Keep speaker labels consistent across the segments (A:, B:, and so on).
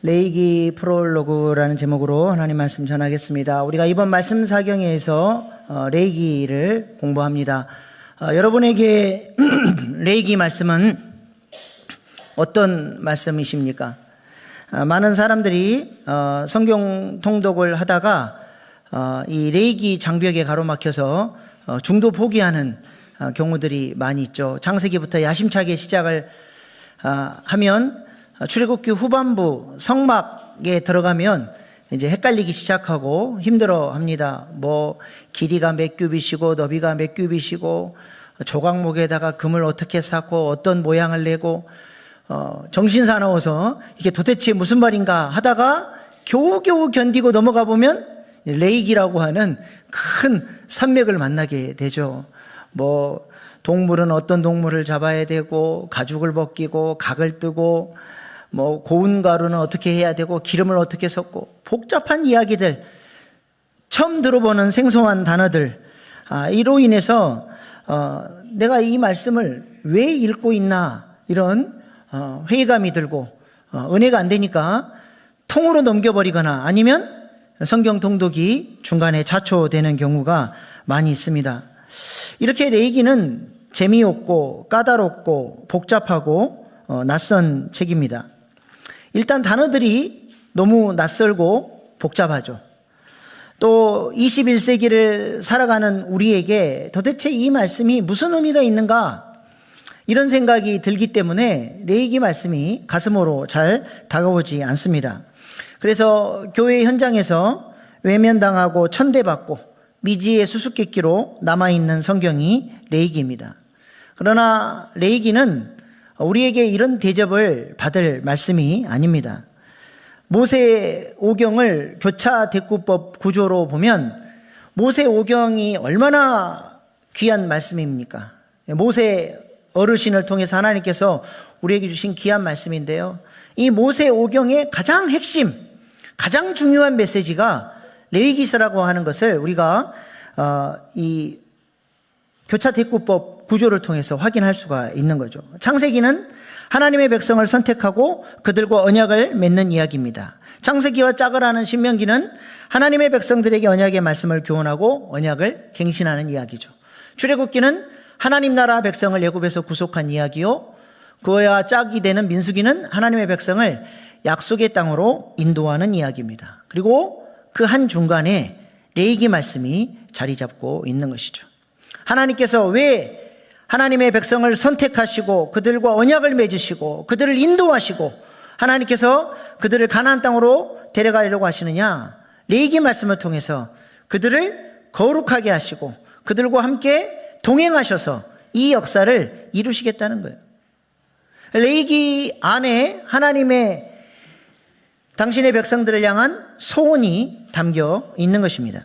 A: 레이기 프롤로그라는 제목으로 하나님 말씀 전하겠습니다. 우리가 이번 말씀 사경에서 레이기를 공부합니다. 여러분에게 레이기 말씀은 어떤 말씀이십니까? 많은 사람들이 성경 통독을 하다가 이 레이기 장벽에 가로막혀서 중도 포기하는 경우들이 많이 있죠. 창세기부터 야심차게 시작을 하면 출애굽기 후반부 성막에 들어가면 이제 헷갈리기 시작하고 힘들어 합니다. 뭐 길이가 몇 규빗이고 너비가 몇 규빗이고 조각목에다가 금을 어떻게 쌓고 어떤 모양을 내고 정신 사나워서 이게 도대체 무슨 말인가 하다가 겨우겨우 견디고 넘어가 보면 레이기라고 하는 큰 산맥을 만나게 되죠. 뭐 동물은 어떤 동물을 잡아야 되고 가죽을 벗기고 각을 뜨고 뭐 고운 가루는 어떻게 해야 되고 기름을 어떻게 섞고 복잡한 이야기들, 처음 들어보는 생소한 단어들, 이로 인해서 내가 이 말씀을 왜 읽고 있나 이런 회의감이 들고 은혜가 안 되니까 통으로 넘겨버리거나 아니면 성경 통독이 중간에 자초되는 경우가 많이 있습니다. 이렇게 레이기는 재미없고 까다롭고 복잡하고 낯선 책입니다. 일단 단어들이 너무 낯설고 복잡하죠. 또 21세기를 살아가는 우리에게 도대체 이 말씀이 무슨 의미가 있는가 이런 생각이 들기 때문에 레이기 말씀이 가슴으로 잘 다가오지 않습니다. 그래서 교회 현장에서 외면당하고 천대받고 미지의 수수께끼로 남아있는 성경이 레이기입니다. 그러나 레이기는 우리에게 이런 대접을 받을 말씀이 아닙니다. 모세 오경을 교차 대꾸법 구조로 보면 모세 오경이 얼마나 귀한 말씀입니까? 모세 어르신을 통해서 하나님께서 우리에게 주신 귀한 말씀인데요. 이 모세 오경의 가장 핵심, 가장 중요한 메시지가 레위기서라고 하는 것을 우리가 이 교차 대꾸법 구조를 통해서 확인할 수가 있는 거죠. 창세기는 하나님의 백성을 선택하고 그들과 언약을 맺는 이야기입니다. 창세기와 짝을 하는 신명기는 하나님의 백성들에게 언약의 말씀을 교훈하고 언약을 갱신하는 이야기죠. 출애굽기는 하나님 나라 백성을 애굽에서 구속한 이야기요, 그와 짝이 되는 민수기는 하나님의 백성을 약속의 땅으로 인도하는 이야기입니다. 그리고 그 한 중간에 레위기 말씀이 자리 잡고 있는 것이죠. 하나님께서 왜 하나님의 백성을 선택하시고 그들과 언약을 맺으시고 그들을 인도하시고 하나님께서 그들을 가나안 땅으로 데려가려고 하시느냐? 레위기 말씀을 통해서 그들을 거룩하게 하시고 그들과 함께 동행하셔서 이 역사를 이루시겠다는 거예요. 레위기 안에 하나님의 당신의 백성들을 향한 소원이 담겨 있는 것입니다.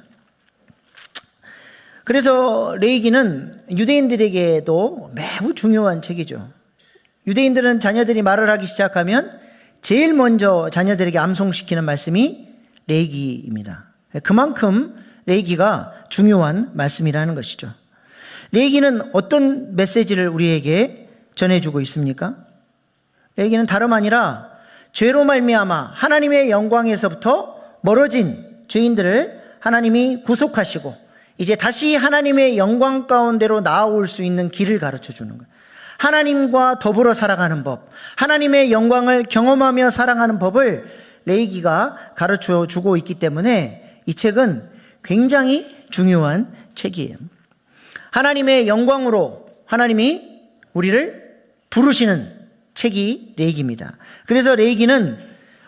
A: 그래서 레위기는 유대인들에게도 매우 중요한 책이죠. 유대인들은 자녀들이 말을 하기 시작하면 제일 먼저 자녀들에게 암송시키는 말씀이 레위기입니다. 그만큼 레위기가 중요한 말씀이라는 것이죠. 레위기는 어떤 메시지를 우리에게 전해주고 있습니까? 레위기는 다름 아니라 죄로 말미암아 하나님의 영광에서부터 멀어진 죄인들을 하나님이 구속하시고 이제 다시 하나님의 영광 가운데로 나아올 수 있는 길을 가르쳐 주는 거예요. 하나님과 더불어 살아가는 법, 하나님의 영광을 경험하며 살아가는 법을 레위기가 가르쳐 주고 있기 때문에 이 책은 굉장히 중요한 책이에요. 하나님의 영광으로 하나님이 우리를 부르시는 책이 레위기입니다. 그래서 레위기는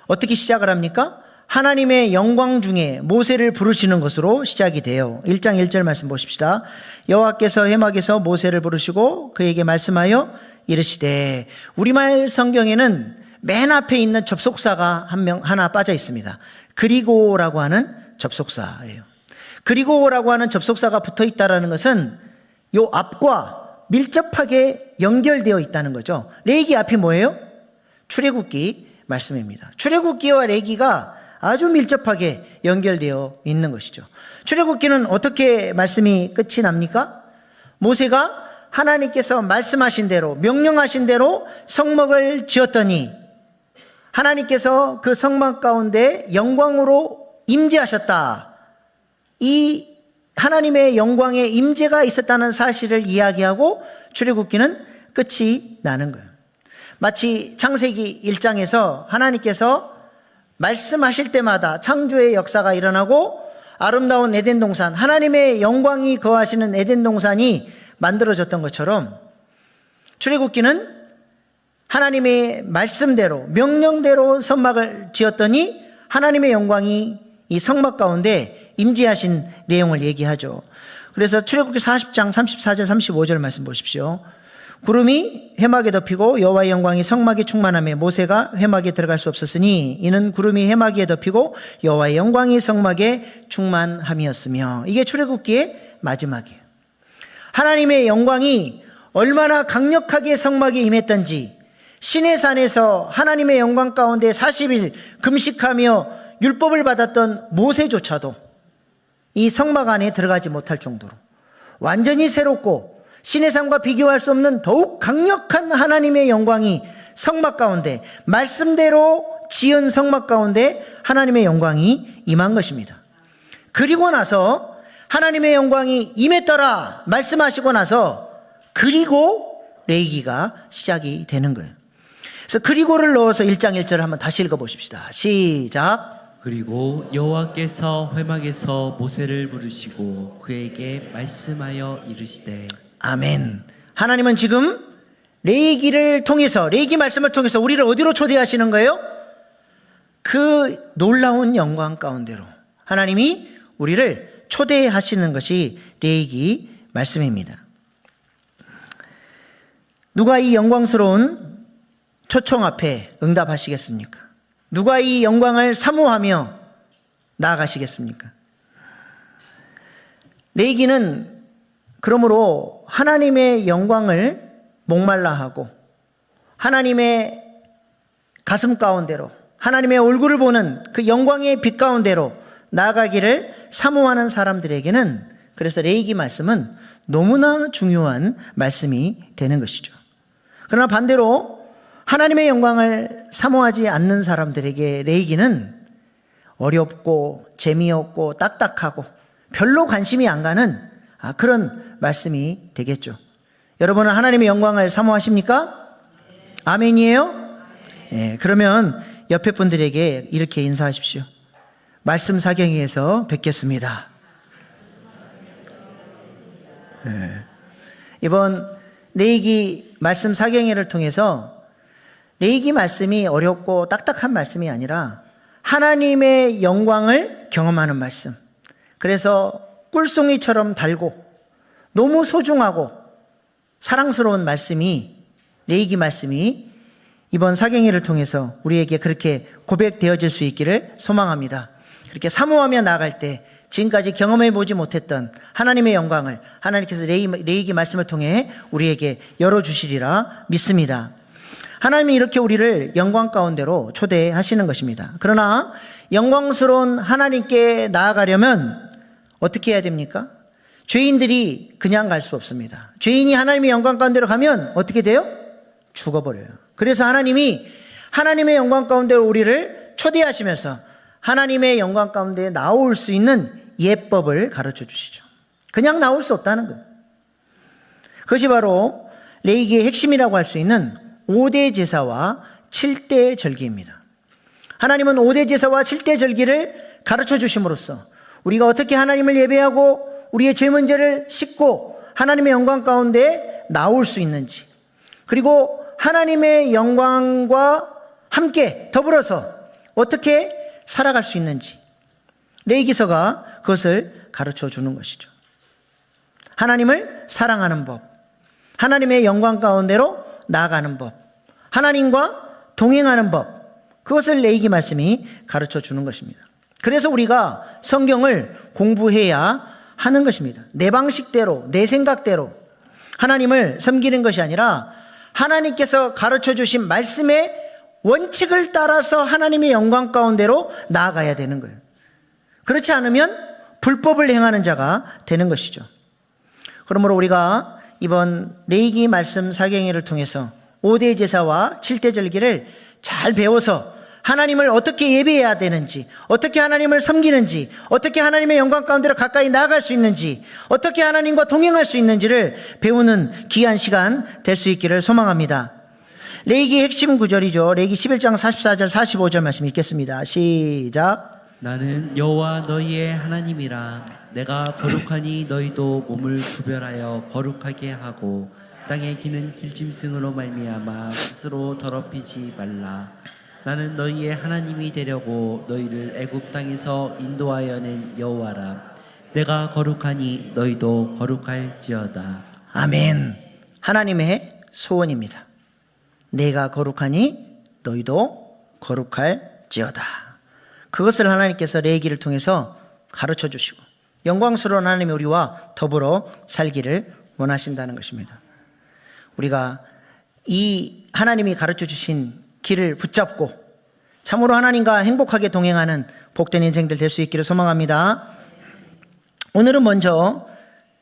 A: 어떻게 시작을 합니까? 하나님의 영광 중에 모세를 부르시는 것으로 시작이 돼요. 1장 1절 말씀 보십시다. 여호와께서 회막에서 모세를 부르시고 그에게 말씀하여 이르시되, 우리말 성경에는 맨 앞에 있는 접속사가 하나 빠져 있습니다. 그리고라고 하는 접속사예요. 그리고라고 하는 접속사가 붙어 있다는 것은 요 앞과 밀접하게 연결되어 있다는 거죠. 레위기 앞이 뭐예요? 출애굽기 말씀입니다. 출애굽기와 레위기가 아주 밀접하게 연결되어 있는 것이죠. 출애굽기는 어떻게 말씀이 끝이 납니까? 모세가 하나님께서 말씀하신 대로 명령하신 대로 성막을 지었더니 하나님께서 그 성막 가운데 영광으로 임재하셨다. 이 하나님의 영광의 임재가 있었다는 사실을 이야기하고 출애굽기는 끝이 나는 거예요. 마치 창세기 1장에서 하나님께서 말씀하실 때마다 창조의 역사가 일어나고 아름다운 에덴 동산, 하나님의 영광이 거하시는 에덴 동산이 만들어졌던 것처럼 출애굽기는 하나님의 말씀대로 명령대로 성막을 지었더니 하나님의 영광이 이 성막 가운데 임재하신 내용을 얘기하죠. 그래서 출애굽기 40장 34절 35절 말씀 보십시오. 구름이 회막에 덮이고 여호와의 영광이 성막에 충만하며 모세가 회막에 들어갈 수 없었으니 이는 구름이 회막에 덮이고 여호와의 영광이 성막에 충만함이었으며, 이게 출애굽기의 마지막이에요. 하나님의 영광이 얼마나 강력하게 성막에 임했던지, 시내산에서 하나님의 영광 가운데 40일 금식하며 율법을 받았던 모세조차도 이 성막 안에 들어가지 못할 정도로 완전히 새롭고 시내산과 비교할 수 없는 더욱 강력한 하나님의 영광이 성막 가운데, 말씀대로 지은 성막 가운데 하나님의 영광이 임한 것입니다. 그리고 나서 하나님의 영광이 임했더라 말씀하시고 나서 그리고 레위기가 시작이 되는 거예요. 그래서 그리고를 넣어서 1장 1절을 한번 다시 읽어보십시다. 시작.
B: 그리고 여호와께서 회막에서 모세를 부르시고 그에게 말씀하여 이르시되.
A: 아멘. 하나님은 지금 레위기를 통해서, 레위기 말씀을 통해서 우리를 어디로 초대하시는 거예요? 그 놀라운 영광 가운데로 하나님이 우리를 초대하시는 것이 레위기 말씀입니다. 누가 이 영광스러운 초청 앞에 응답하시겠습니까? 누가 이 영광을 사모하며 나아가시겠습니까? 레위기는 그러므로 하나님의 영광을 목말라 하고 하나님의 가슴 가운데로, 하나님의 얼굴을 보는 그 영광의 빛 가운데로 나아가기를 사모하는 사람들에게는, 그래서 레위기 말씀은 너무나 중요한 말씀이 되는 것이죠. 그러나 반대로 하나님의 영광을 사모하지 않는 사람들에게 레위기는 어렵고 재미없고 딱딱하고 별로 관심이 안 가는 그런 말씀이 되겠죠. 여러분은 하나님의 영광을 사모하십니까? 아멘이에요? 네, 그러면 옆에 분들에게 이렇게 인사하십시오. 말씀 사경위에서 뵙겠습니다. 네. 이번 레위기 말씀 사경회를 통해서 레위기 말씀이 어렵고 딱딱한 말씀이 아니라 하나님의 영광을 경험하는 말씀, 그래서 꿀송이처럼 달고 너무 소중하고 사랑스러운 말씀이, 레위기 말씀이 이번 사경회를 통해서 우리에게 그렇게 고백되어질 수 있기를 소망합니다. 그렇게 사모하며 나아갈 때 지금까지 경험해 보지 못했던 하나님의 영광을 하나님께서 레위기 말씀을 통해 우리에게 열어주시리라 믿습니다. 하나님이 이렇게 우리를 영광 가운데로 초대하시는 것입니다. 그러나 영광스러운 하나님께 나아가려면 어떻게 해야 됩니까? 죄인들이 그냥 갈 수 없습니다. 죄인이 하나님의 영광 가운데로 가면 어떻게 돼요? 죽어버려요. 그래서 하나님이 하나님의 영광 가운데로 우리를 초대하시면서 하나님의 영광 가운데 나올 수 있는 예법을 가르쳐 주시죠. 그냥 나올 수 없다는 거예요. 그것이 바로 레위기의 핵심이라고 할 수 있는 5대 제사와 7대 절기입니다. 하나님은 5대 제사와 7대 절기를 가르쳐 주심으로써 우리가 어떻게 하나님을 예배하고 우리의 죄 문제를 씻고 하나님의 영광 가운데 나올 수 있는지, 그리고 하나님의 영광과 함께 더불어서 어떻게 살아갈 수 있는지 레위기서가 그것을 가르쳐 주는 것이죠. 하나님을 사랑하는 법, 하나님의 영광 가운데로 나아가는 법, 하나님과 동행하는 법, 그것을 레위기 말씀이 가르쳐 주는 것입니다. 그래서 우리가 성경을 공부해야 하는 것입니다. 내 방식대로, 내 생각대로 하나님을 섬기는 것이 아니라 하나님께서 가르쳐 주신 말씀의 원칙을 따라서 하나님의 영광 가운데로 나아가야 되는 거예요. 그렇지 않으면 불법을 행하는 자가 되는 것이죠. 그러므로 우리가 이번 레위기 말씀 사경회를 통해서 5대 제사와 7대 절기를 잘 배워서 하나님을 어떻게 예배해야 되는지, 어떻게 하나님을 섬기는지, 어떻게 하나님의 영광 가운데로 가까이 나아갈 수 있는지, 어떻게 하나님과 동행할 수 있는지를 배우는 귀한 시간 될 수 있기를 소망합니다. 레위기의 핵심 구절이죠. 레위기 11장 44절 45절 말씀 읽겠습니다. 시작.
B: 나는 여호와 너희의 하나님이라. 내가 거룩하니 너희도 몸을 구별하여 거룩하게 하고 땅에 기는 길짐승으로 말미암아 스스로 더럽히지 말라. 나는 너희의 하나님이 되려고 너희를 애굽 땅에서 인도하여 낸 여호와라. 내가 거룩하니 너희도 거룩할지어다.
A: 아멘. 하나님의 소원입니다. 내가 거룩하니 너희도 거룩할지어다. 그것을 하나님께서 레위기를 통해서 가르쳐 주시고 영광스러운 하나님이 우리와 더불어 살기를 원하신다는 것입니다. 우리가 이 하나님이 가르쳐 주신 길을 붙잡고 참으로 하나님과 행복하게 동행하는 복된 인생들 될 수 있기를 소망합니다. 오늘은 먼저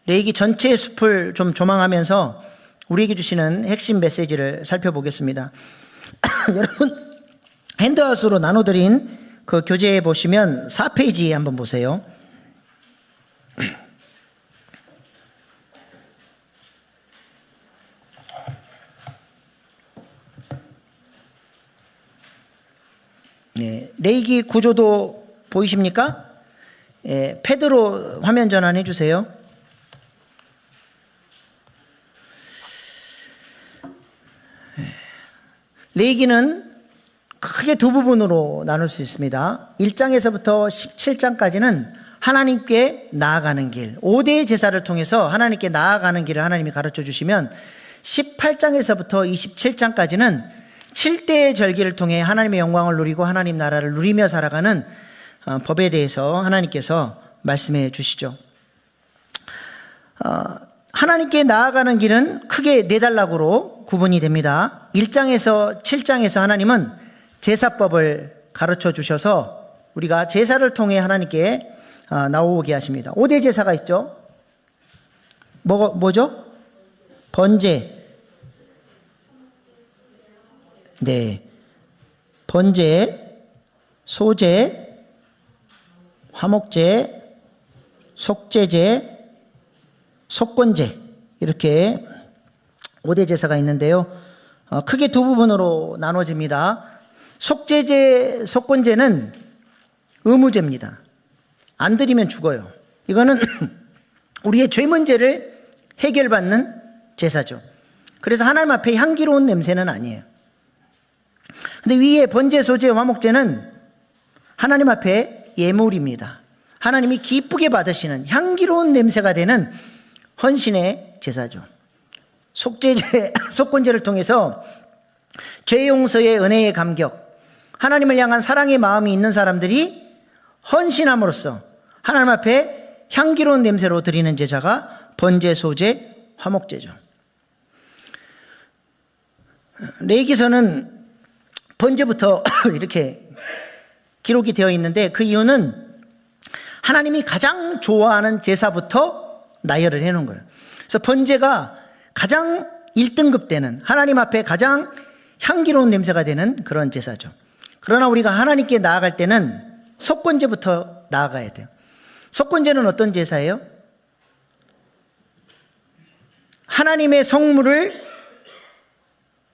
A: 레위기 전체의 숲을 좀 조망하면서 우리에게 주시는 핵심 메시지를 살펴보겠습니다. 여러분 핸드아웃으로 나눠드린 그 교재에 보시면 4페이지 한번 보세요. 네, 레위기 구조도 보이십니까? 패드로 화면 전환해 주세요. 레위기는 크게 두 부분으로 나눌 수 있습니다. 1장에서부터 17장까지는 하나님께 나아가는 길, 5대의 제사를 통해서 하나님께 나아가는 길을 하나님이 가르쳐 주시면 18장에서부터 27장까지는 7대의 절기를 통해 하나님의 영광을 누리고 하나님 나라를 누리며 살아가는 법에 대해서 하나님께서 말씀해 주시죠. 하나님께 나아가는 길은 크게 네 단락으로 구분이 됩니다. 1장에서 7장에서 하나님은 제사법을 가르쳐 주셔서 우리가 제사를 통해 하나님께 나오게 하십니다. 5대 제사가 있죠. 뭐죠? 번제. 네. 번제, 소제, 화목제, 속제제, 속건제 이렇게 5대 제사가 있는데요. 크게 두 부분으로 나눠집니다. 속제제, 속건제는 의무제입니다. 안 드리면 죽어요. 이거는 우리의 죄 문제를 해결받는 제사죠. 그래서 하나님 앞에 향기로운 냄새는 아니에요. 근데 위에 번제, 소제, 화목제는 하나님 앞에 예물입니다. 하나님이 기쁘게 받으시는 향기로운 냄새가 되는 헌신의 제사죠. 속제제, 속건제를 통해서 죄 용서의 은혜의 감격, 하나님을 향한 사랑의 마음이 있는 사람들이 헌신함으로써 하나님 앞에 향기로운 냄새로 드리는 제사가 번제, 소제, 화목제죠. 레위기서는 번제부터 이렇게 기록이 되어 있는데 그 이유는 하나님이 가장 좋아하는 제사부터 나열을 해놓은 거예요. 그래서 번제가 가장 1등급 되는 하나님 앞에 가장 향기로운 냄새가 되는 그런 제사죠. 그러나 우리가 하나님께 나아갈 때는 속건제부터 나아가야 돼요. 속건제는 어떤 제사예요? 하나님의 성물을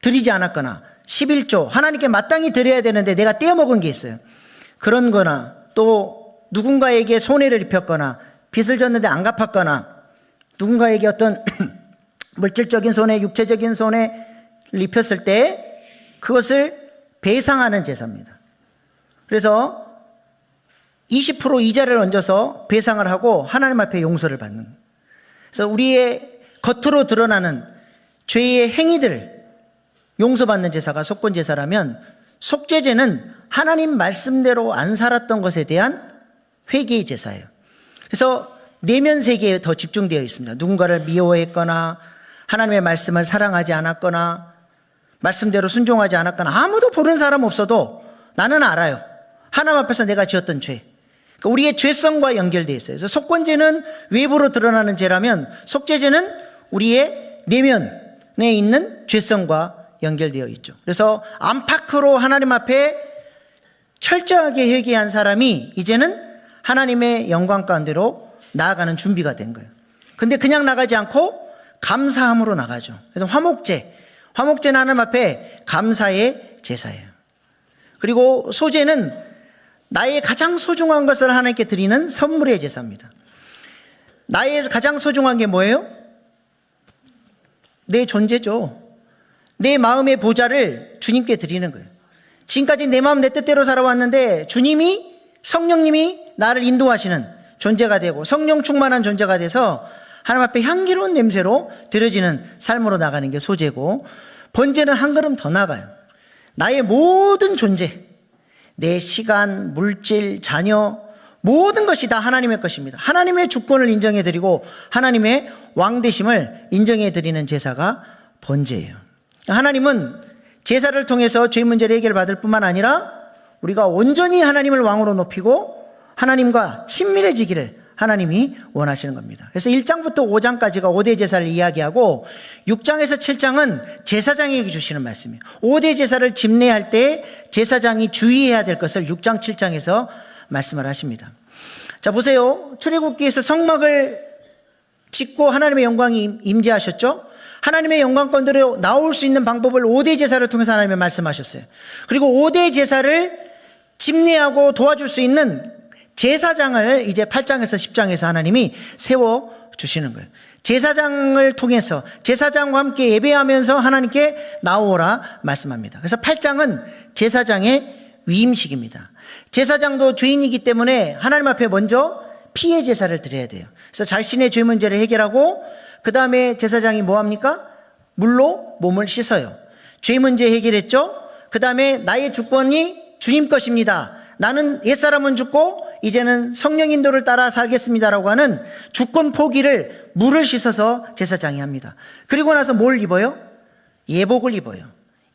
A: 드리지 않았거나 11조 하나님께 마땅히 드려야 되는데 내가 떼어먹은 게 있어요. 그런 거나 또 누군가에게 손해를 입혔거나 빚을 졌는데 안 갚았거나 누군가에게 어떤 물질적인 손해, 육체적인 손해를 입혔을 때 그것을 배상하는 제사입니다. 그래서 20% 이자를 얹어서 배상을 하고 하나님 앞에 용서를 받는 거예요. 그래서 우리의 겉으로 드러나는 죄의 행위들 용서받는 제사가 속건제사라면 속제제는 하나님 말씀대로 안 살았던 것에 대한 회개의 제사예요. 그래서 내면 세계에 더 집중되어 있습니다. 누군가를 미워했거나 하나님의 말씀을 사랑하지 않았거나 말씀대로 순종하지 않았거나 아무도 보는 사람 없어도 나는 알아요. 하나님 앞에서 내가 지었던 죄. 그러니까 우리의 죄성과 연결되어 있어요. 그래서 속건제는 외부로 드러나는 죄라면 속제제는 우리의 내면에 있는 죄성과 연결되어 있죠. 그래서 안팎으로 하나님 앞에 철저하게 회개한 사람이 이제는 하나님의 영광 가운데로 나아가는 준비가 된 거예요. 근데 그냥 나가지 않고 감사함으로 나가죠. 그래서 화목제는 하나님 앞에 감사의 제사예요. 그리고 소제는 나의 가장 소중한 것을 하나님께 드리는 선물의 제사입니다. 나의 가장 소중한 게 뭐예요? 내 존재죠. 내 마음의 보좌를 주님께 드리는 거예요. 지금까지 내 마음 내 뜻대로 살아왔는데 주님이, 성령님이 나를 인도하시는 존재가 되고 성령 충만한 존재가 돼서 하나님 앞에 향기로운 냄새로 드려지는 삶으로 나가는 게 소제고, 번제는 한 걸음 더 나가요. 나의 모든 존재, 내 시간, 물질, 자녀, 모든 것이 다 하나님의 것입니다. 하나님의 주권을 인정해드리고 하나님의 왕되심을 인정해드리는 제사가 번제예요. 하나님은 제사를 통해서 죄 문제를 해결받을 뿐만 아니라 우리가 온전히 하나님을 왕으로 높이고 하나님과 친밀해지기를 하나님이 원하시는 겁니다. 그래서 1장부터 5장까지가 5대 제사를 이야기하고 6장에서 7장은 제사장에게 주시는 말씀이에요. 5대 제사를 집례할 때 제사장이 주의해야 될 것을 6장, 7장에서 말씀을 하십니다. 자, 보세요. 출애굽기에서 성막을 짓고 하나님의 영광이 임재하셨죠? 하나님의 영광권대로 나올 수 있는 방법을 5대 제사를 통해서 하나님이 말씀하셨어요. 그리고 5대 제사를 집례하고 도와줄 수 있는 제사장을 이제 8장에서 10장에서 하나님이 세워주시는 거예요. 제사장을 통해서 제사장과 함께 예배하면서 하나님께 나오라 말씀합니다. 그래서 8장은 제사장의 위임식입니다. 제사장도 죄인이기 때문에 하나님 앞에 먼저 피의 제사를 드려야 돼요. 그래서 자신의 죄 문제를 해결하고 그 다음에 제사장이 뭐합니까? 물로 몸을 씻어요. 죄 문제 해결했죠? 그 다음에 나의 주권이 주님 것입니다. 나는 옛사람은 죽고 이제는 성령 인도를 따라 살겠습니다라고 하는 주권 포기를 물을 씻어서 제사장이 합니다. 그리고 나서 뭘 입어요? 예복을 입어요.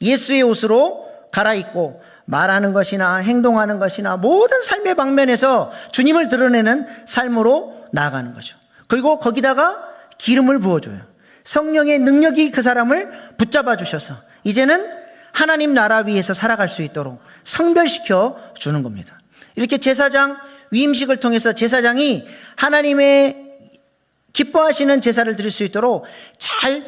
A: 예수의 옷으로 갈아입고 말하는 것이나 행동하는 것이나 모든 삶의 방면에서 주님을 드러내는 삶으로 나아가는 거죠. 그리고 거기다가 기름을 부어줘요. 성령의 능력이 그 사람을 붙잡아 주셔서 이제는 하나님 나라 위에서 살아갈 수 있도록 성별시켜 주는 겁니다. 이렇게 제사장 위임식을 통해서 제사장이 하나님의 기뻐하시는 제사를 드릴 수 있도록 잘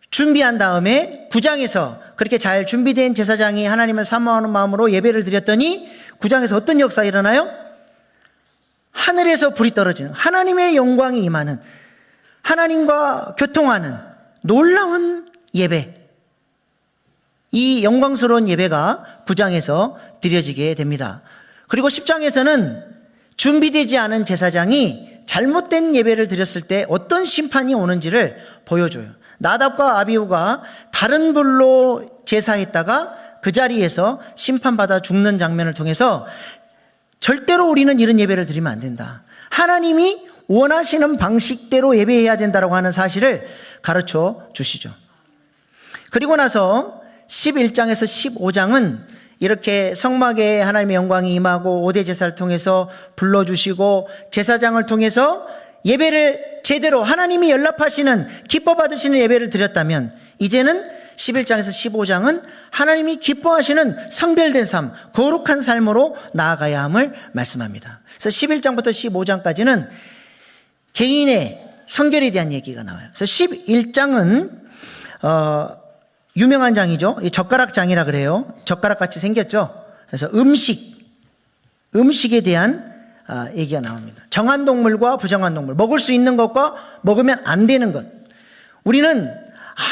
A: 준비한 다음에 9장에서 그렇게 잘 준비된 제사장이 하나님을 사모하는 마음으로 예배를 드렸더니 9장에서 어떤 역사가 일어나요? 하늘에서 불이 떨어지는, 하나님의 영광이 임하는, 하나님과 교통하는 놀라운 예배, 이 영광스러운 예배가 9장에서 드려지게 됩니다. 그리고 10장에서는 준비되지 않은 제사장이 잘못된 예배를 드렸을 때 어떤 심판이 오는지를 보여줘요. 나답과 아비후가 다른 불로 제사했다가 그 자리에서 심판받아 죽는 장면을 통해서 절대로 우리는 이런 예배를 드리면 안 된다. 하나님이 원하시는 방식대로 예배해야 된다고 하는 사실을 가르쳐 주시죠. 그리고 나서 11장에서 15장은 이렇게 성막에 하나님의 영광이 임하고 5대 제사를 통해서 불러주시고 제사장을 통해서 예배를 제대로 하나님이 연락하시는 기뻐 받으시는 예배를 드렸다면 이제는 11장에서 15장은 하나님이 기뻐하시는 성별된 삶, 거룩한 삶으로 나아가야 함을 말씀합니다. 그래서 11장부터 15장까지는 개인의 성결에 대한 얘기가 나와요. 그래서 11장은 유명한 장이죠. 젓가락 장이라 그래요. 젓가락 같이 생겼죠. 그래서 음식에 대한 얘기가 나옵니다. 정한 동물과 부정한 동물, 먹을 수 있는 것과 먹으면 안 되는 것. 우리는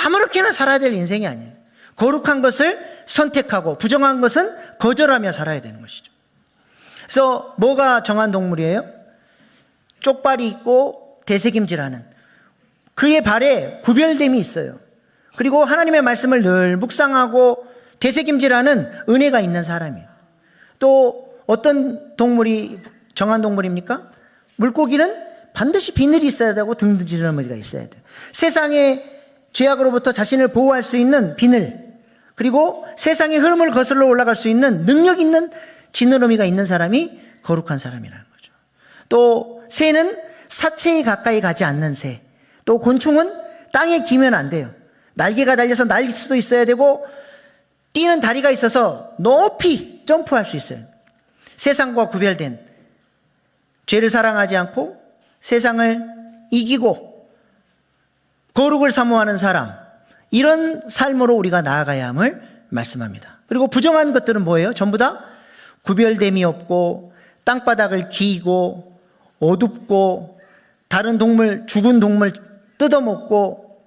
A: 아무렇게나 살아야 될 인생이 아니에요. 거룩한 것을 선택하고 부정한 것은 거절하며 살아야 되는 것이죠. 그래서 뭐가 정한 동물이에요? 쪽발이 있고 대새김질하는, 그의 발에 구별됨이 있어요. 그리고 하나님의 말씀을 늘 묵상하고 되새김질하는 은혜가 있는 사람이에요. 또 어떤 동물이 정한 동물입니까? 물고기는 반드시 비늘이 있어야 되고 등지느러미가 있어야 돼요. 세상의 죄악으로부터 자신을 보호할 수 있는 비늘, 그리고 세상의 흐름을 거슬러 올라갈 수 있는 능력 있는 지느러미가 있는 사람이 거룩한 사람이라는 거죠. 또 새는 사체에 가까이 가지 않는 새, 또 곤충은 땅에 기면 안 돼요. 날개가 달려서 날 수도 있어야 되고 뛰는 다리가 있어서 높이 점프할 수 있어요. 세상과 구별된, 죄를 사랑하지 않고 세상을 이기고 거룩을 사모하는 사람, 이런 삶으로 우리가 나아가야 함을 말씀합니다. 그리고 부정한 것들은 뭐예요? 전부 다 구별됨이 없고 땅바닥을 기이고 어둡고 다른 동물, 죽은 동물 뜯어먹고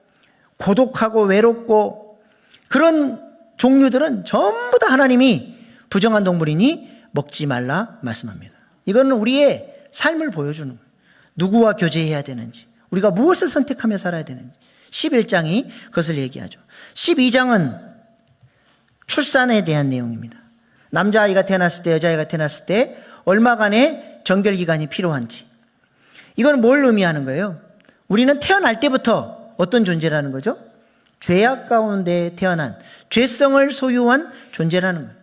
A: 고독하고 외롭고 그런 종류들은 전부 다 하나님이 부정한 동물이니 먹지 말라 말씀합니다. 이거는 우리의 삶을 보여주는 거예요. 누구와 교제해야 되는지, 우리가 무엇을 선택하며 살아야 되는지 11장이 그것을 얘기하죠. 12장은 출산에 대한 내용입니다. 남자아이가 태어났을 때, 여자아이가 태어났을 때 얼마간의 정결기간이 필요한지, 이건 뭘 의미하는 거예요? 우리는 태어날 때부터 어떤 존재라는 거죠? 죄악 가운데 태어난, 죄성을 소유한 존재라는 거예요.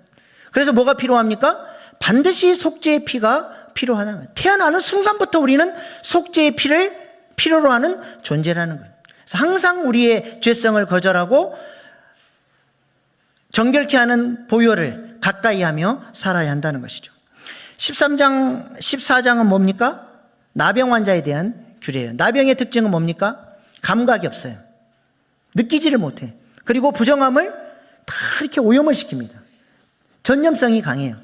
A: 그래서 뭐가 필요합니까? 반드시 속죄의 피가 필요하다는 거예요. 태어나는 순간부터 우리는 속죄의 피를 필요로 하는 존재라는 거예요. 그래서 항상 우리의 죄성을 거절하고 정결케 하는 보혈을 가까이 하며 살아야 한다는 것이죠. 14장은 뭡니까? 나병 환자에 대한 규례예요. 나병의 특징은 뭡니까? 감각이 없어요. 느끼지를 못해. 그리고 부정함을 다 이렇게 오염을 시킵니다. 전염성이 강해요.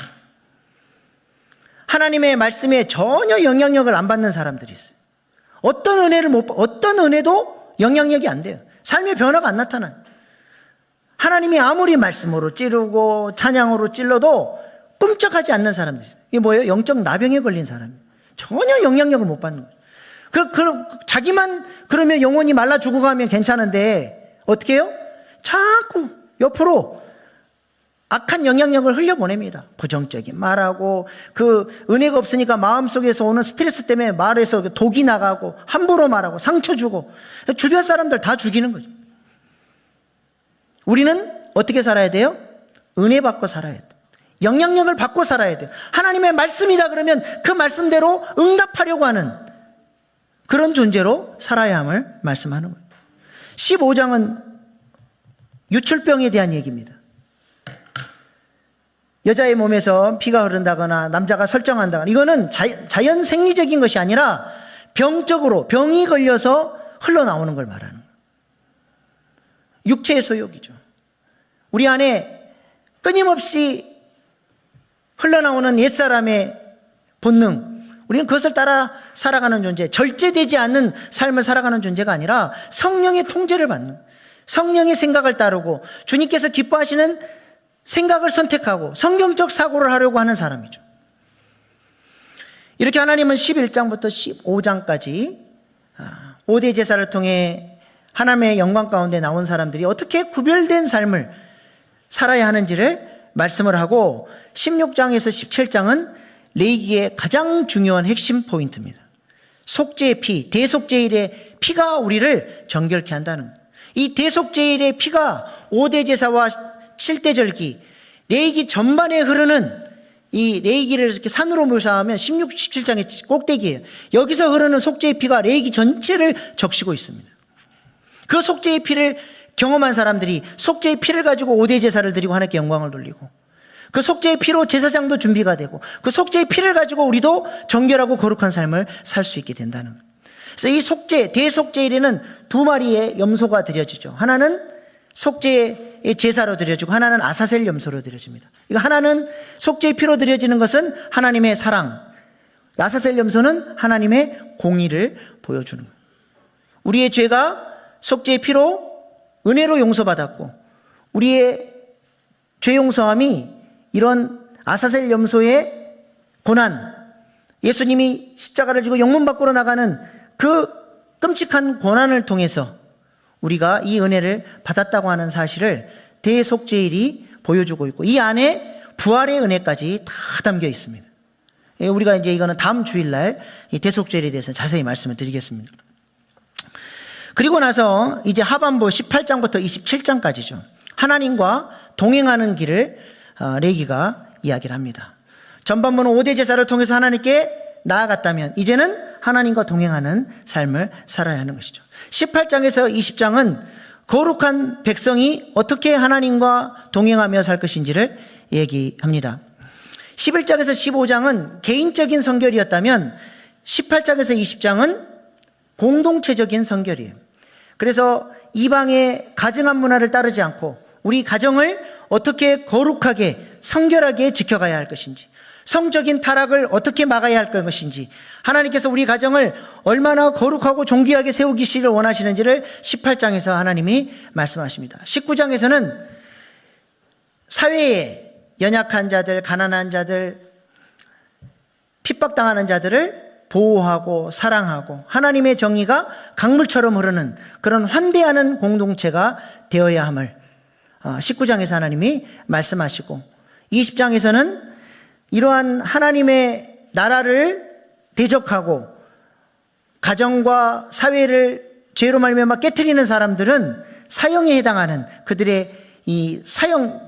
A: 하나님의 말씀에 전혀 영향력을 안 받는 사람들이 있어요. 어떤 은혜도 영향력이 안 돼요. 삶의 변화가 안 나타나요. 하나님이 아무리 말씀으로 찌르고 찬양으로 찔러도 끔찍하지 않는 사람들이 있어요. 이게 뭐예요? 영적 나병에 걸린 사람이에요. 전혀 영향력을 못 받는 거예요. 자기만 그러면 영혼이 말라 죽어가면 괜찮은데 어떻게 해요? 자꾸 옆으로 악한 영향력을 흘려보냅니다. 부정적인 말하고, 그 은혜가 없으니까 마음속에서 오는 스트레스 때문에 말에서 독이 나가고, 함부로 말하고, 상처 주고, 주변 사람들 다 죽이는 거죠. 우리는 어떻게 살아야 돼요? 은혜 받고 살아야 돼요. 영향력을 받고 살아야 돼요. 하나님의 말씀이다 그러면 그 말씀대로 응답하려고 하는 그런 존재로 살아야 함을 말씀하는 거예요. 15장은 유출병에 대한 얘기입니다. 여자의 몸에서 피가 흐른다거나 남자가 설정한다거나, 이거는 자연 생리적인 것이 아니라 병적으로 병이 걸려서 흘러나오는 걸 말하는 거예요. 육체의 소욕이죠. 우리 안에 끊임없이 흘러나오는 옛사람의 본능, 우리는 그것을 따라 살아가는 존재, 절제되지 않는 삶을 살아가는 존재가 아니라 성령의 통제를 받는, 성령의 생각을 따르고 주님께서 기뻐하시는 생각을 선택하고 성경적 사고를 하려고 하는 사람이죠. 이렇게 하나님은 11장부터 15장까지 5대 제사를 통해 하나님의 영광 가운데 나온 사람들이 어떻게 구별된 삶을 살아야 하는지를 말씀을 하고, 16장에서 17장은 레위기의 가장 중요한 핵심 포인트입니다. 속죄의 피, 대속죄일의 피가 우리를 정결케 한다는 거예요. 이 대속죄일의 피가 5대 제사와 7대 절기, 레위기 전반에 흐르는 이 레위기를 이렇게 산으로 묘사하면 16, 17장의 꼭대기예요. 여기서 흐르는 속죄의 피가 레위기 전체를 적시고 있습니다. 그 속죄의 피를 경험한 사람들이 속죄의 피를 가지고 5대 제사를 드리고 하나님께 영광을 돌리고, 그 속죄의 피로 제사장도 준비가 되고, 그 속죄의 피를 가지고 우리도 정결하고 거룩한 삶을 살 수 있게 된다는 거예요. 그래서 이 속죄, 대속죄일에는 두 마리의 염소가 드려지죠. 하나는 속죄의 제사로 드려지고 하나는 아사셀 염소로 드려집니다. 이거 하나는 속죄의 피로 드려지는 것은 하나님의 사랑, 아사셀 염소는 하나님의 공의를 보여주는 거예요. 우리의 죄가 속죄의 피로 은혜로 용서받았고, 우리의 죄 용서함이 이런 아사셀 염소의 고난, 예수님이 십자가를 지고 영문 밖으로 나가는 그 끔찍한 고난을 통해서 우리가 이 은혜를 받았다고 하는 사실을 대속죄일이 보여주고 있고, 이 안에 부활의 은혜까지 다 담겨 있습니다. 우리가 이제 이거는 다음 주일날 이 대속죄일에 대해서 자세히 말씀을 드리겠습니다. 그리고 나서 이제 하반부 18장부터 27장까지죠. 하나님과 동행하는 길을 레위기가 이야기를 합니다. 전반부는 5대 제사를 통해서 하나님께 나아갔다면 이제는 하나님과 동행하는 삶을 살아야 하는 것이죠. 18장에서 20장은 거룩한 백성이 어떻게 하나님과 동행하며 살 것인지를 얘기합니다. 11장에서 15장은 개인적인 성결이었다면 18장에서 20장은 공동체적인 성결이에요. 그래서 이방의 가증한 문화를 따르지 않고 우리 가정을 어떻게 거룩하게 성결하게 지켜가야 할 것인지, 성적인 타락을 어떻게 막아야 할 것인지, 하나님께서 우리 가정을 얼마나 거룩하고 존귀하게 세우기를 원하시는지를 18장에서 하나님이 말씀하십니다. 19장에서는 사회에 연약한 자들, 가난한 자들, 핍박당하는 자들을 보호하고 사랑하고 하나님의 정의가 강물처럼 흐르는 그런 환대하는 공동체가 되어야 함을 19장에서 하나님이 말씀하시고, 20장에서는 이러한 하나님의 나라를 대적하고 가정과 사회를 죄로 말미암아 깨트리는 사람들은 사형에 해당하는 그들의 이 사형,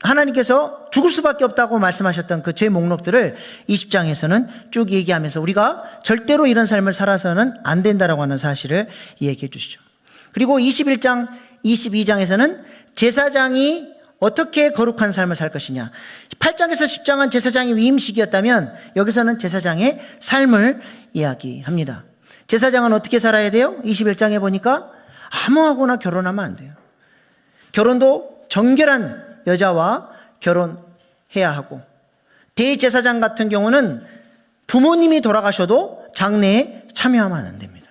A: 하나님께서 죽을 수밖에 없다고 말씀하셨던 그 죄 목록들을 20장에서는 쭉 얘기하면서 우리가 절대로 이런 삶을 살아서는 안 된다라고 하는 사실을 얘기해 주시죠. 그리고 21장, 22장에서는 제사장이 어떻게 거룩한 삶을 살 것이냐. 8장에서 10장은 제사장의 위임식이었다면 여기서는 제사장의 삶을 이야기합니다. 제사장은 어떻게 살아야 돼요? 21장에 보니까 아무하고나 결혼하면 안 돼요. 결혼도 정결한 여자와 결혼해야 하고, 대제사장 같은 경우는 부모님이 돌아가셔도 장례에 참여하면 안 됩니다.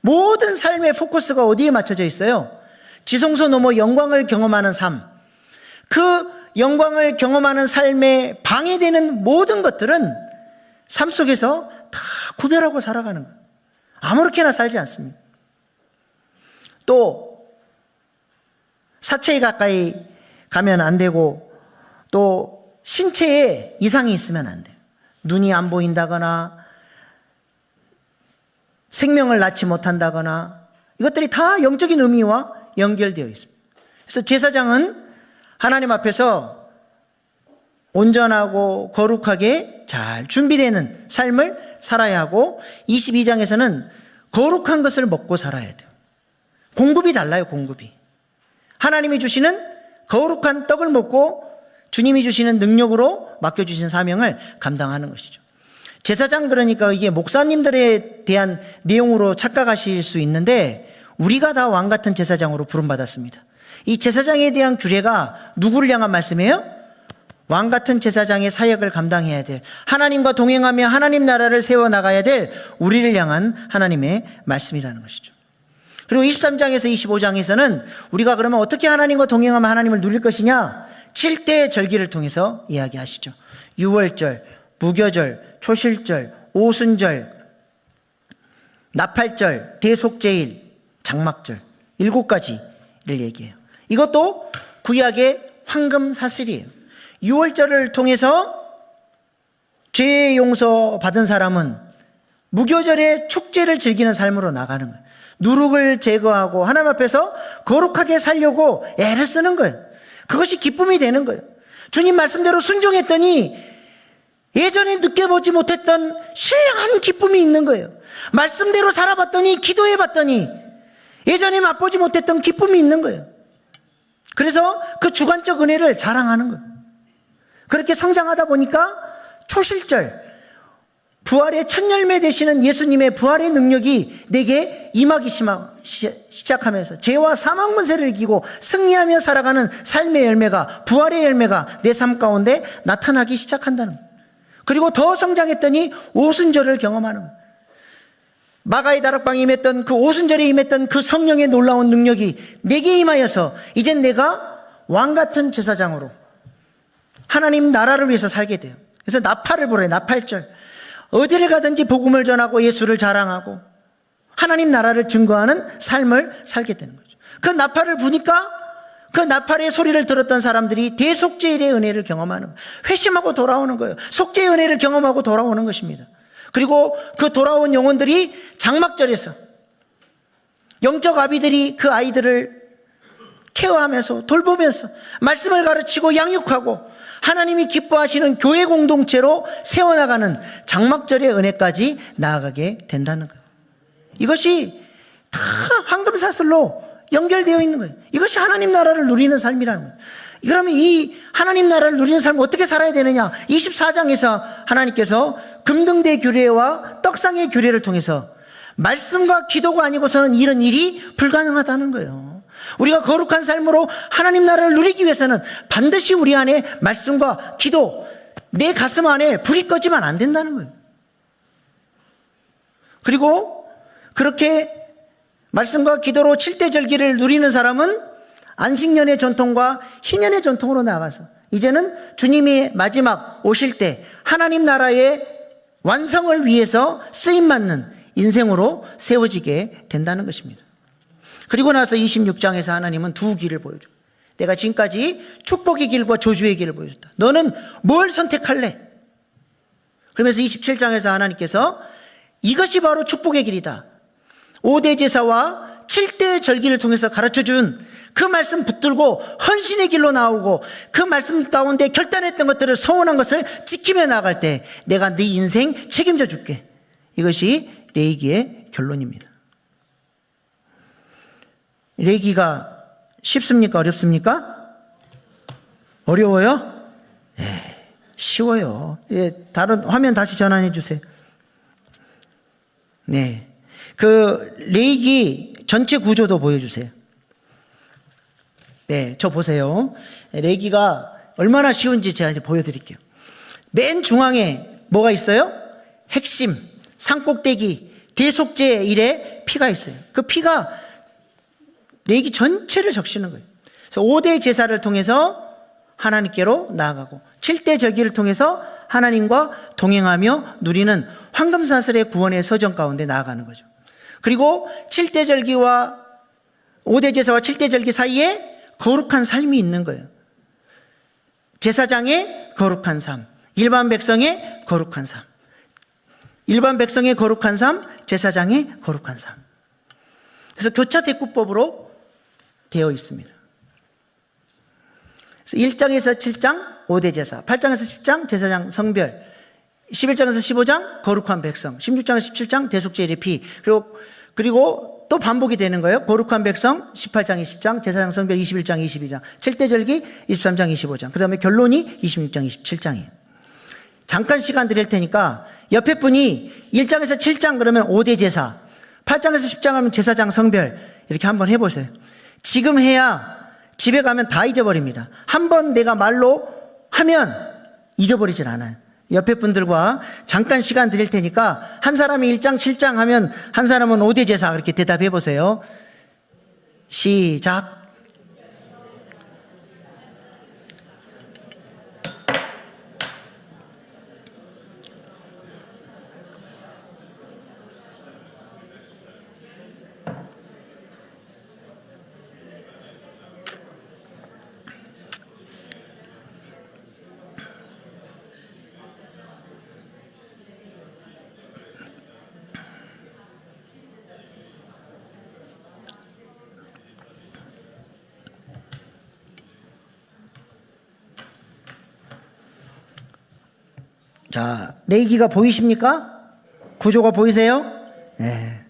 A: 모든 삶의 포커스가 어디에 맞춰져 있어요? 지성소 넘어 영광을 경험하는 삶, 그 영광을 경험하는 삶에 방해되는 모든 것들은 삶 속에서 다 구별하고 살아가는 거예요. 아무렇게나 살지 않습니다. 또 사체에 가까이 가면 안 되고, 또 신체에 이상이 있으면 안 돼요. 눈이 안 보인다거나 생명을 낳지 못한다거나, 이것들이 다 영적인 의미와 연결되어 있습니다. 그래서 제사장은 하나님 앞에서 온전하고 거룩하게 잘 준비되는 삶을 살아야 하고, 22장에서는 거룩한 것을 먹고 살아야 돼요. 공급이 달라요. 공급이 하나님이 주시는 거룩한 떡을 먹고 주님이 주시는 능력으로 맡겨주신 사명을 감당하는 것이죠. 제사장, 그러니까 이게 목사님들에 대한 내용으로 착각하실 수 있는데 우리가 다 왕 같은 제사장으로 부름받았습니다. 이 제사장에 대한 규례가 누구를 향한 말씀이에요? 왕 같은 제사장의 사역을 감당해야 될, 하나님과 동행하며 하나님 나라를 세워나가야 될 우리를 향한 하나님의 말씀이라는 것이죠. 그리고 23장에서 25장에서는 우리가 그러면 어떻게 하나님과 동행하면 하나님을 누릴 것이냐, 7대 절기를 통해서 이야기하시죠. 유월절, 무교절, 초실절, 오순절, 나팔절, 대속제일, 장막절, 7가지를 얘기해요. 이것도 구약의 황금 사슬이에요. 유월절을 통해서 죄 용서 받은 사람은 무교절에 축제를 즐기는 삶으로 나가는 거예요. 누룩을 제거하고 하나님 앞에서 거룩하게 살려고 애를 쓰는 거예요. 그것이 기쁨이 되는 거예요. 주님 말씀대로 순종했더니 예전에 느껴보지 못했던 신령한 기쁨이 있는 거예요. 말씀대로 살아봤더니, 기도해봤더니 예전에 맛보지 못했던 기쁨이 있는 거예요. 그래서 그 주관적 은혜를 자랑하는 거예요. 그렇게 성장하다 보니까 초실절, 부활의 첫 열매 되시는 예수님의 부활의 능력이 내게 임하기 시작하면서 죄와 사망 권세를 이기고 승리하며 살아가는 삶의 열매가, 부활의 열매가 내 삶 가운데 나타나기 시작한다는 거예요. 그리고 더 성장했더니 오순절을 경험하는 거예요. 마가의 다락방에 임했던 그 오순절에 임했던 그 성령의 놀라운 능력이 내게 임하여서 이젠 내가 왕같은 제사장으로 하나님 나라를 위해서 살게 돼요. 그래서 나팔을 불어요. 나팔절. 어디를 가든지 복음을 전하고 예수를 자랑하고 하나님 나라를 증거하는 삶을 살게 되는 거죠. 그 나팔을 부니까 그 나팔의 소리를 들었던 사람들이 대속죄일의 은혜를 경험하는 거예요. 회심하고 돌아오는 거예요. 속죄의 은혜를 경험하고 돌아오는 것입니다. 그리고 그 돌아온 영혼들이 장막절에서 영적 아비들이 그 아이들을 케어하면서 돌보면서 말씀을 가르치고 양육하고 하나님이 기뻐하시는 교회 공동체로 세워나가는 장막절의 은혜까지 나아가게 된다는 거예요. 이것이 다 황금사슬로 연결되어 있는 거예요. 이것이 하나님 나라를 누리는 삶이라는 거예요. 그러면 이 하나님 나라를 누리는 삶을 어떻게 살아야 되느냐? 24장에서 하나님께서 금등대 규례와 떡상의 규례를 통해서 말씀과 기도가 아니고서는 이런 일이 불가능하다는 거예요. 우리가 거룩한 삶으로 하나님 나라를 누리기 위해서는 반드시 우리 안에 말씀과 기도, 내 가슴 안에 불이 꺼지면 안 된다는 거예요. 그리고 그렇게 말씀과 기도로 7대 절기를 누리는 사람은 안식년의 전통과 희년의 전통으로 나아가서 이제는 주님이 마지막 오실 때 하나님 나라의 완성을 위해서 쓰임받는 인생으로 세워지게 된다는 것입니다. 그리고 나서 26장에서 하나님은 두 길을 보여줘. 내가 지금까지 축복의 길과 저주의 길을 보여줬다. 너는 뭘 선택할래? 그러면서 27장에서 하나님께서 이것이 바로 축복의 길이다. 5대 제사와 7대 절기를 통해서 가르쳐준 그 말씀 붙들고 헌신의 길로 나오고 그 말씀 가운데 결단했던 것들을 서원한 것을 지키며 나아갈 때 내가 네 인생 책임져 줄게. 이것이 레위기의 결론입니다. 레위기가 쉽습니까? 어렵습니까? 어려워요? 네, 쉬워요. 다른 화면 다시 전환해 주세요. 네, 그 레위기 전체 구조도 보여주세요. 네, 저 보세요. 레위기가 얼마나 쉬운지 제가 이제 보여드릴게요. 맨 중앙에 뭐가 있어요? 핵심, 산꼭대기, 대속죄 일에 피가 있어요. 그 피가 레위기 전체를 적시는 거예요. 그래서 5대 제사를 통해서 하나님께로 나아가고 7대 절기를 통해서 하나님과 동행하며 누리는 황금사슬의 구원의 서정 가운데 나아가는 거죠. 그리고 7대 절기와 5대 제사와 7대 절기 사이에 거룩한 삶이 있는 거예요. 제사장의 거룩한 삶, 일반 백성의 거룩한 삶. 일반 백성의 거룩한 삶, 제사장의 거룩한 삶. 그래서 교차 대꾸법으로 되어 있습니다. 그래서 1장에서 7장 5대 제사, 8장에서 10장 제사장 성별, 11장에서 15장 거룩한 백성, 16장에서 17장 대속죄의 피, 그리고 또 반복이 되는 거예요. 거룩한 백성 18장 20장, 제사장 성별 21장 22장, 7대 절기 23장 25장, 그 다음에 결론이 26장 27장이에요. 잠깐 시간 드릴 테니까 옆에 분이 1장에서 7장 그러면 5대 제사, 8장에서 10장 하면 제사장 성별 이렇게 한번 해보세요. 지금 해야 집에 가면 다 잊어버립니다. 한번 내가 말로 하면 잊어버리질 않아요. 옆에 분들과 잠깐 시간 드릴 테니까 한 사람이 1장 7장 하면 한 사람은 5대 제사 그렇게 대답해 보세요. 시작. 자, 레위기가 보이십니까? 구조가 보이세요? 네.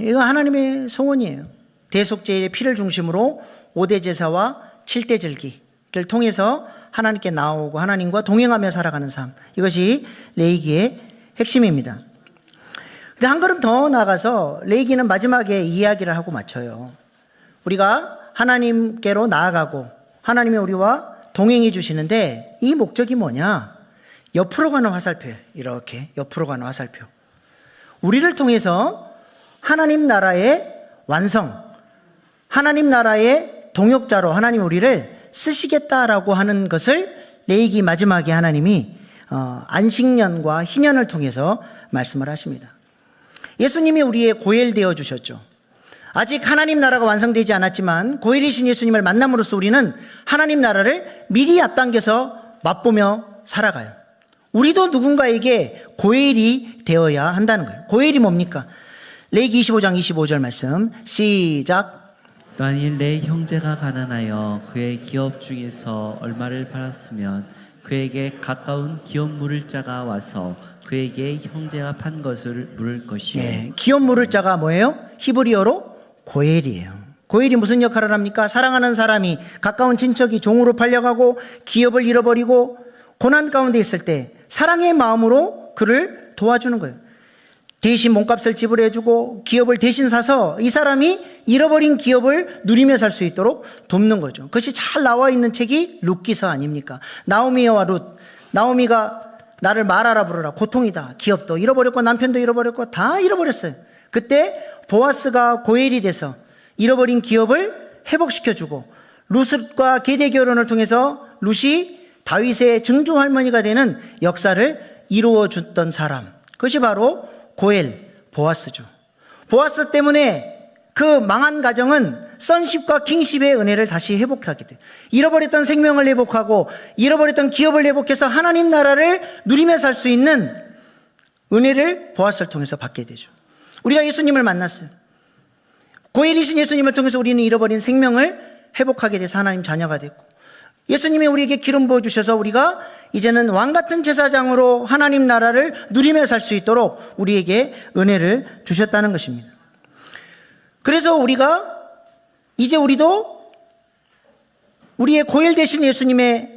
A: 이거 하나님의 소원이에요. 대속죄의 피를 중심으로 5대 제사와 7대 절기를 통해서 하나님께 나오고 하나님과 동행하며 살아가는 삶. 이것이 레위기의 핵심입니다. 근데 한 걸음 더 나가서 레위기는 마지막에 이야기를 하고 마쳐요. 우리가 하나님께로 나아가고 하나님이 우리와 동행해 주시는데 이 목적이 뭐냐? 옆으로 가는 화살표예요. 이렇게 옆으로 가는 화살표. 우리를 통해서 하나님 나라의 완성, 하나님 나라의 동역자로 하나님 우리를 쓰시겠다라고 하는 것을 레위기 마지막에 하나님이 안식년과 희년을 통해서 말씀을 하십니다. 예수님이 우리의 고엘 되어 주셨죠. 아직 하나님 나라가 완성되지 않았지만 고엘이신 예수님을 만남으로써 우리는 하나님 나라를 미리 앞당겨서 맛보며 살아가요. 우리도 누군가에게 고엘이 되어야 한다는 거예요. 고엘이 뭡니까? 레위기 25장 25절 말씀 시작.
B: 만일 내 형제가 가난하여 그의 기업 중에서 얼마를 팔았으면 그에게 가까운 기업 물을 자가 와서 그에게 형제가 판 것을 물을 것이요.
A: 네, 기업 물을 자가 뭐예요? 히브리어로 고엘이에요. 고엘이 무슨 역할을 합니까? 사랑하는 사람이, 가까운 친척이 종으로 팔려가고 기업을 잃어버리고 고난 가운데 있을 때 사랑의 마음으로 그를 도와주는 거예요. 대신 몸값을 지불해주고 기업을 대신 사서 이 사람이 잃어버린 기업을 누리며 살 수 있도록 돕는 거죠. 그것이 잘 나와 있는 책이 룻기서 아닙니까? 나오미와 룻, 나오미가 나를 말하라 부르라, 고통이다. 기업도 잃어버렸고 남편도 잃어버렸고 다 잃어버렸어요. 그때 보아스가 고엘이 돼서 잃어버린 기업을 회복시켜주고 룻과 계대 결혼을 통해서 룻이 다윗의 증조 할머니가 되는 역사를 이루어 줬던 사람, 그것이 바로 고엘, 보아스죠. 보아스 때문에 그 망한 가정은 선십과 킹십의 은혜를 다시 회복하게 돼요. 잃어버렸던 생명을 회복하고 잃어버렸던 기업을 회복해서 하나님 나라를 누리며 살 수 있는 은혜를 보아스를 통해서 받게 되죠. 우리가 예수님을 만났어요. 고엘이신 예수님을 통해서 우리는 잃어버린 생명을 회복하게 돼서 하나님 자녀가 됐고, 예수님이 우리에게 기름 부어주셔서 우리가 이제는 왕같은 제사장으로 하나님 나라를 누리며 살 수 있도록 우리에게 은혜를 주셨다는 것입니다. 그래서 우리가 이제 우리도 우리의 고엘 되신 예수님의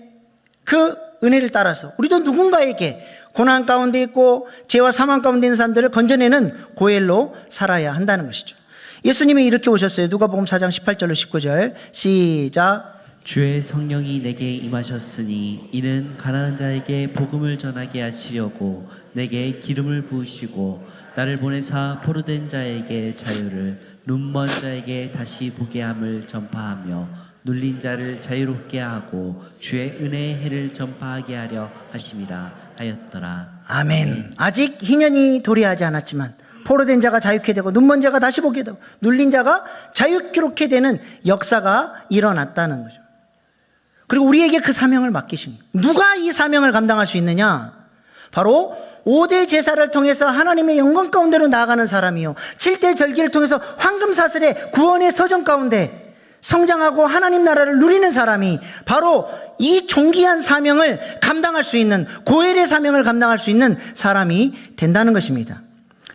A: 그 은혜를 따라서 우리도 누군가에게 고난 가운데 있고 죄와 사망 가운데 있는 사람들을 건져내는 고엘로 살아야 한다는 것이죠. 예수님이 이렇게 오셨어요. 누가복음 4장 18절로 19절 시작.
B: 주의 성령이 내게 임하셨으니 이는 가난한 자에게 복음을 전하게 하시려고 내게 기름을 부으시고 나를 보내사 포로된 자에게 자유를, 눈먼 자에게 다시 보게 함을 전파하며 눌린 자를 자유롭게 하고 주의 은혜의 해를 전파하게 하려 하심이라 하였더라.
A: 아멘. 아직 희년이 도래하지 않았지만 포로된 자가 자유케 되고 눈먼 자가 다시 보게 되고 눌린 자가 자유롭게 되는 역사가 일어났다는 거죠. 그리고 우리에게 그 사명을 맡기신 거예요. 누가 이 사명을 감당할 수 있느냐? 바로 5대 제사를 통해서 하나님의 영광 가운데로 나아가는 사람이요, 7대 절기를 통해서 황금사슬의 구원의 서정 가운데 성장하고 하나님 나라를 누리는 사람이 바로 이 존귀한 사명을 감당할 수 있는, 고엘의 사명을 감당할 수 있는 사람이 된다는 것입니다.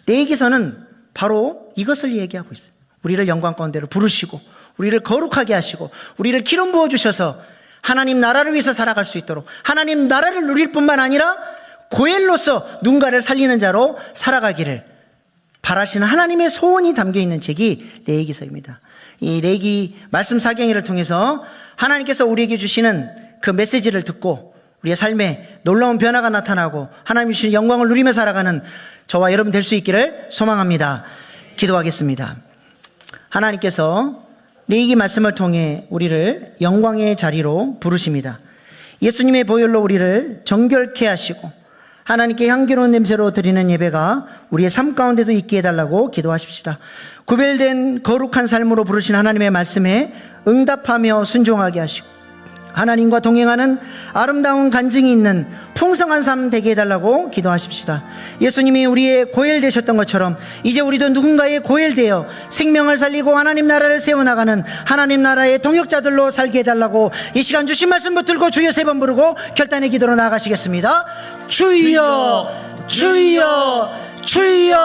A: 레위기서는 바로 이것을 얘기하고 있어요. 우리를 영광 가운데로 부르시고 우리를 거룩하게 하시고 우리를 기름 부어주셔서 하나님 나라를 위해서 살아갈 수 있도록, 하나님 나라를 누릴 뿐만 아니라 고엘로서 누군가를 살리는 자로 살아가기를 바라시는 하나님의 소원이 담겨있는 책이 레위기서입니다. 이 레위기 말씀 사경회를 통해서 하나님께서 우리에게 주시는 그 메시지를 듣고 우리의 삶에 놀라운 변화가 나타나고 하나님 주시는 영광을 누리며 살아가는 저와 여러분 될 수 있기를 소망합니다. 기도하겠습니다. 하나님께서 레위기 말씀을 통해 우리를 영광의 자리로 부르십니다. 예수님의 보혈로 우리를 정결케 하시고 하나님께 향기로운 냄새로 드리는 예배가 우리의 삶 가운데도 있게 해달라고 기도하십시다. 구별된 거룩한 삶으로 부르신 하나님의 말씀에 응답하며 순종하게 하시고 하나님과 동행하는 아름다운 간증이 있는 풍성한 삶 되게 해달라고 기도하십시다. 예수님이 우리의 고엘 되셨던 것처럼 이제 우리도 누군가의 고엘 되어 생명을 살리고 하나님 나라를 세워나가는 하나님 나라의 동역자들로 살게 해달라고 이 시간 주신 말씀 붙들고 주여 3번 부르고 결단의 기도로 나아가시겠습니다. 주여 주여 주여.